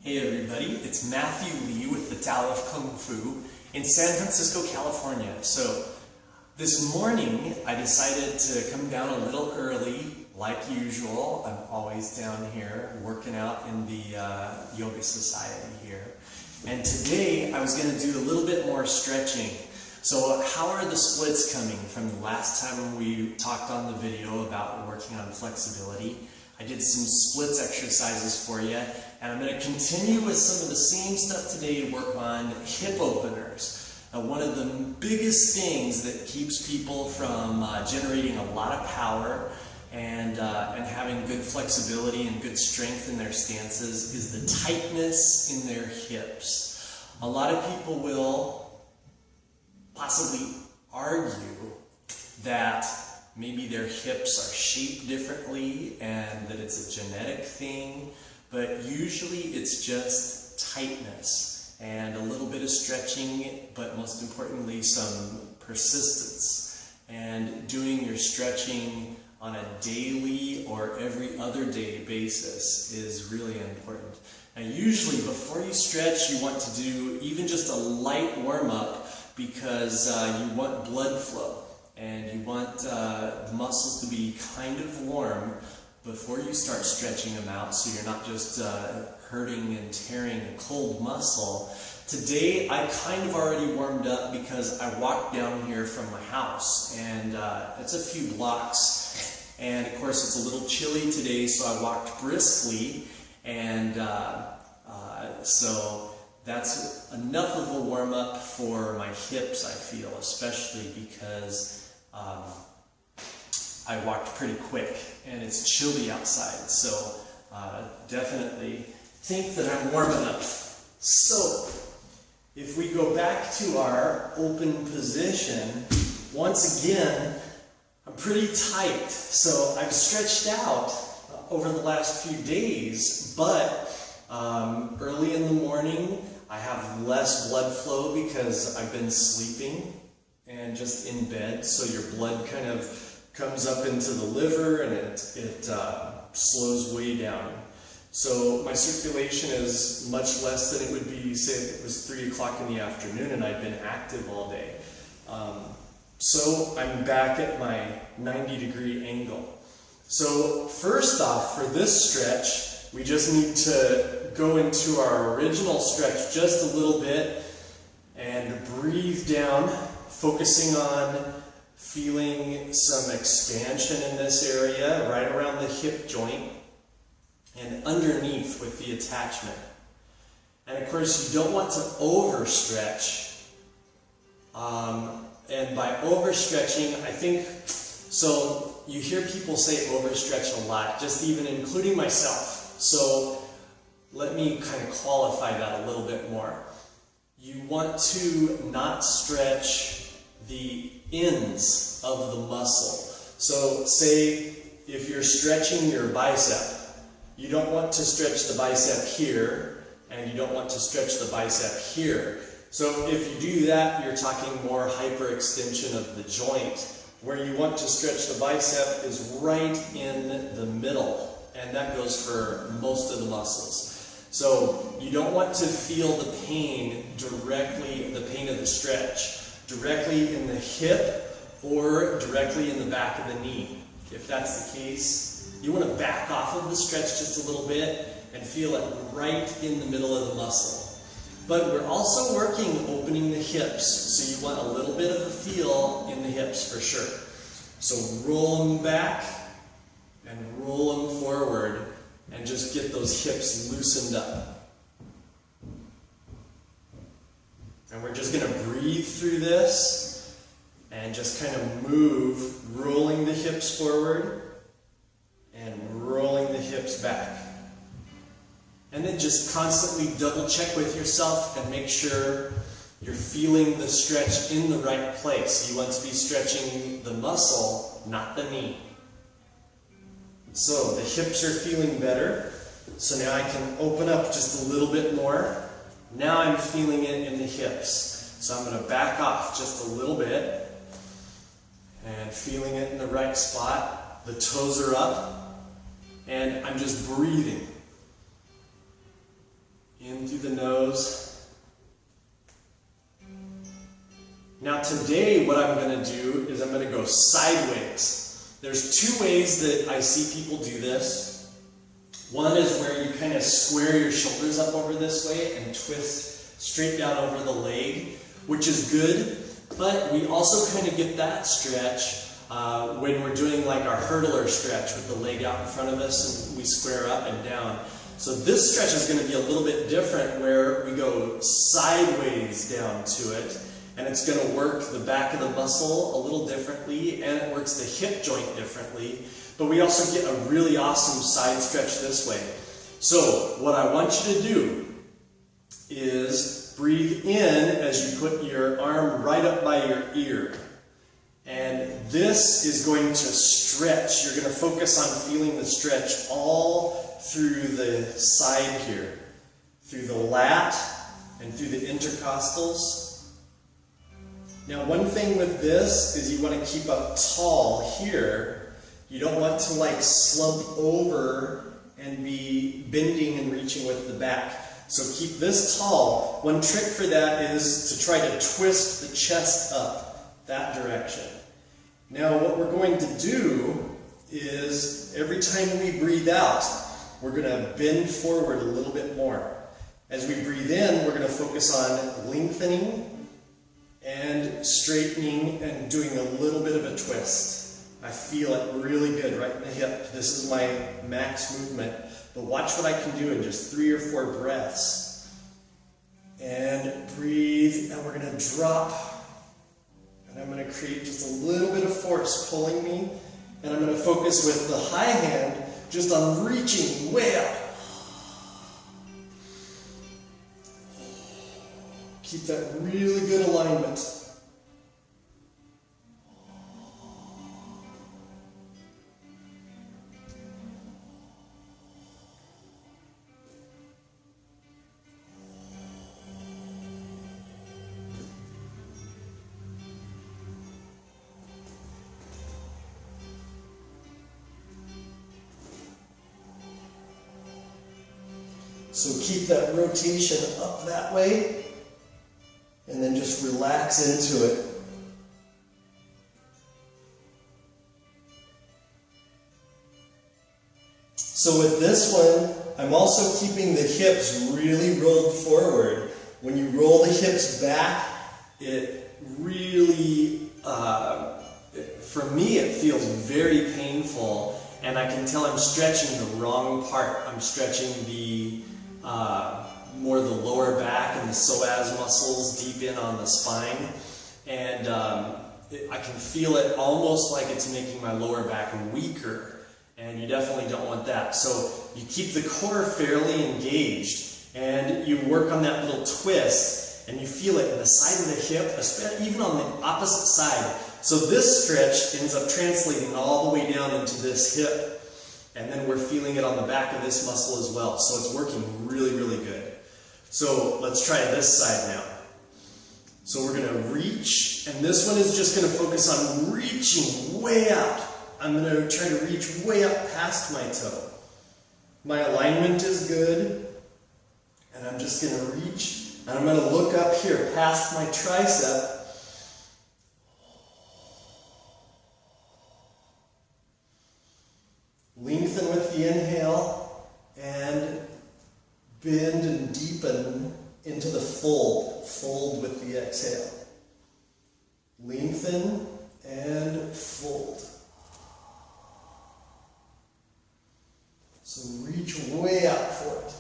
Hey everybody, it's Matthew Lee with the Tao of Kung Fu in San Francisco, California. So this morning I decided to come down a little early, like usual. I'm always down here working out in the yoga society here. And today I was going to do a little bit more stretching. So how are the splits coming from the last time we talked on the video about working on flexibility? I did some splits exercises for you, and I'm going to continue with some of the same stuff today to work on hip openers. Now, one of the biggest things that keeps people from generating a lot of power and having good flexibility and good strength in their stances is the tightness in their hips. A lot of people will possibly argue that maybe their hips are shaped differently and that it's a genetic thing, but usually it's just tightness and a little bit of stretching, but most importantly some persistence. And doing your stretching on a daily or every other day basis is really important. Now usually before you stretch you want to do even just a light warm-up because you want blood flow. And you want the muscles to be kind of warm before you start stretching them out so you're not just hurting and tearing a cold muscle. Today I kind of already warmed up because I walked down here from my house, and it's a few blocks, and of course it's a little chilly today, so I walked briskly, and so that's enough of a warm-up for my hips, I feel, especially because I walked pretty quick and it's chilly outside, so definitely think that I'm warm enough. So if we go back to our open position, once again I'm pretty tight, so I've stretched out over the last few days, but early in the morning I have less blood flow because I've been sleeping and just in bed, so your blood kind of comes up into the liver and it slows way down. So my circulation is much less than it would be, say, if it was 3 o'clock in the afternoon and I'd been active all day. So I'm back at my 90-degree angle. So first off, for this stretch, we just need to go into our original stretch just a little bit and breathe down, focusing on feeling some expansion in this area, right around the hip joint, and underneath with the attachment. And of course, you don't want to overstretch. And by overstretching, I think, so you hear people say overstretch a lot, just even including myself. So let me kind of qualify that a little bit more. You want to not stretch the ends of the muscle. So say if you're stretching your bicep, you don't want to stretch the bicep here and you don't want to stretch the bicep here. So if you do that, you're talking more hyperextension of the joint. Where you want to stretch the bicep is right in the middle, and that goes for most of the muscles. So you don't want to feel the pain directly, the pain of the stretch, directly in the hip or directly in the back of the knee. If that's the case, you want to back off of the stretch just a little bit and feel it right in the middle of the muscle. But we're also working opening the hips, so you want a little bit of a feel in the hips for sure. So roll them back and roll them forward and just get those hips loosened up. And we're just going to breathe through this and just kind of move, rolling the hips forward and rolling the hips back. And then just constantly double check with yourself and make sure you're feeling the stretch in the right place. You want to be stretching the muscle, not the knee. So the hips are feeling better. So now I can open up just a little bit more. Now I'm feeling it in the hips. So I'm going to back off just a little bit and feeling it in the right spot. The toes are up and I'm just breathing In through the nose. Now today what I'm going to do is I'm going to go sideways. There's two ways that I see people do this. One is where you kind of square your shoulders up over this way and twist straight down over the leg, which is good, but we also kind of get that stretch when we're doing like our hurdler stretch with the leg out in front of us and we square up and down. So this stretch is going to be a little bit different where we go sideways down to it, and it's going to work the back of the muscle a little differently, and it works the hip joint differently, but we also get a really awesome side stretch this way. So what I want you to do is breathe in as you put your arm right up by your ear. And this is going to stretch. You're going to focus on feeling the stretch all through the side here, through the lat and through the intercostals. Now one thing with this is you want to keep up tall here. You don't want to like slump over and be bending and reaching with the back. So keep this tall. One trick for that is to try to twist the chest up that direction. Now what we're going to do is every time we breathe out, we're going to bend forward a little bit more. As we breathe in, we're going to focus on lengthening and straightening and doing a little bit of a twist. I feel it really good right in the hip. This is my max movement. But watch what I can do in just 3 or 4 breaths. And breathe, and we're going to drop. And I'm going to create just a little bit of force pulling me. And I'm going to focus with the high hand just on reaching way up. Keep that really good alignment. So keep that rotation up that way, and then just relax into it. So with this one, I'm also keeping the hips really rolled forward. When you roll the hips back, it really, for me, it feels very painful, and I can tell I'm stretching the wrong part. I'm stretching the more the lower back and the psoas muscles deep in on the spine, and I can feel it almost like it's making my lower back weaker, and you definitely don't want that. So you keep the core fairly engaged, and you work on that little twist, and you feel it in the side of the hip, even on the opposite side. So this stretch ends up translating all the way down into this hip. And then we're feeling it on the back of this muscle as well. So it's working really, really good. So let's try this side now. So we're going to reach, and this one is just going to focus on reaching way out. I'm going to try to reach way up past my toe. My alignment is good, and I'm just going to reach, and I'm going to look up here past my tricep. Lengthen with the inhale and bend and deepen into the fold. Fold with the exhale. Lengthen and fold. So reach way out for it.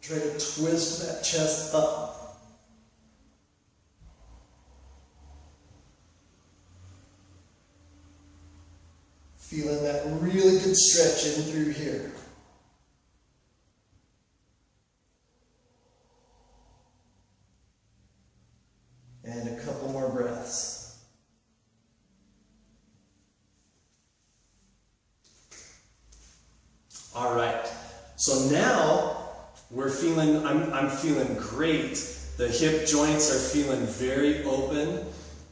Try to twist that chest up. Feeling that really good stretch in through here. And a couple more breaths. All right. So now we're feeling, I'm feeling great. The hip joints are feeling very open.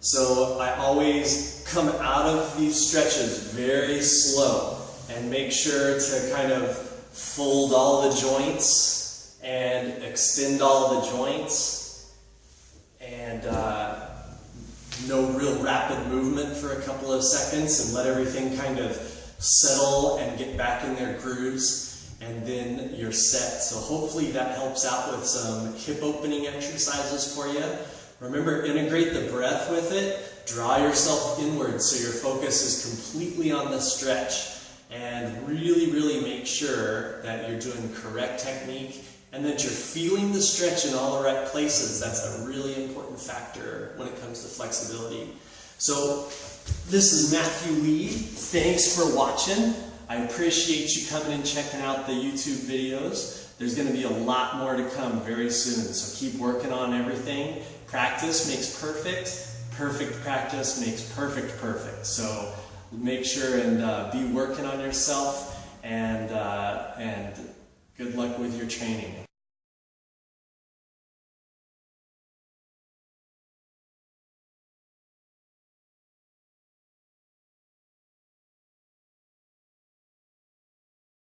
So I always come out of these stretches very slow and make sure to kind of fold all the joints and extend all the joints, and no real rapid movement for a couple of seconds, and let everything kind of settle and get back in their grooves, and then you're set. So hopefully that helps out with some hip opening exercises for you. Remember, integrate the breath with it. Draw yourself inward so your focus is completely on the stretch, and really make sure that you're doing correct technique and that you're feeling the stretch in all the right places. That's a really important factor when it comes to flexibility. So this is Matthew Lee. Thanks for watching. I appreciate you coming and checking out the YouTube videos. There's going to be a lot more to come very soon, so keep working on everything. Practice makes perfect. Perfect practice makes perfect. So make sure and be working on yourself, and good luck with your training.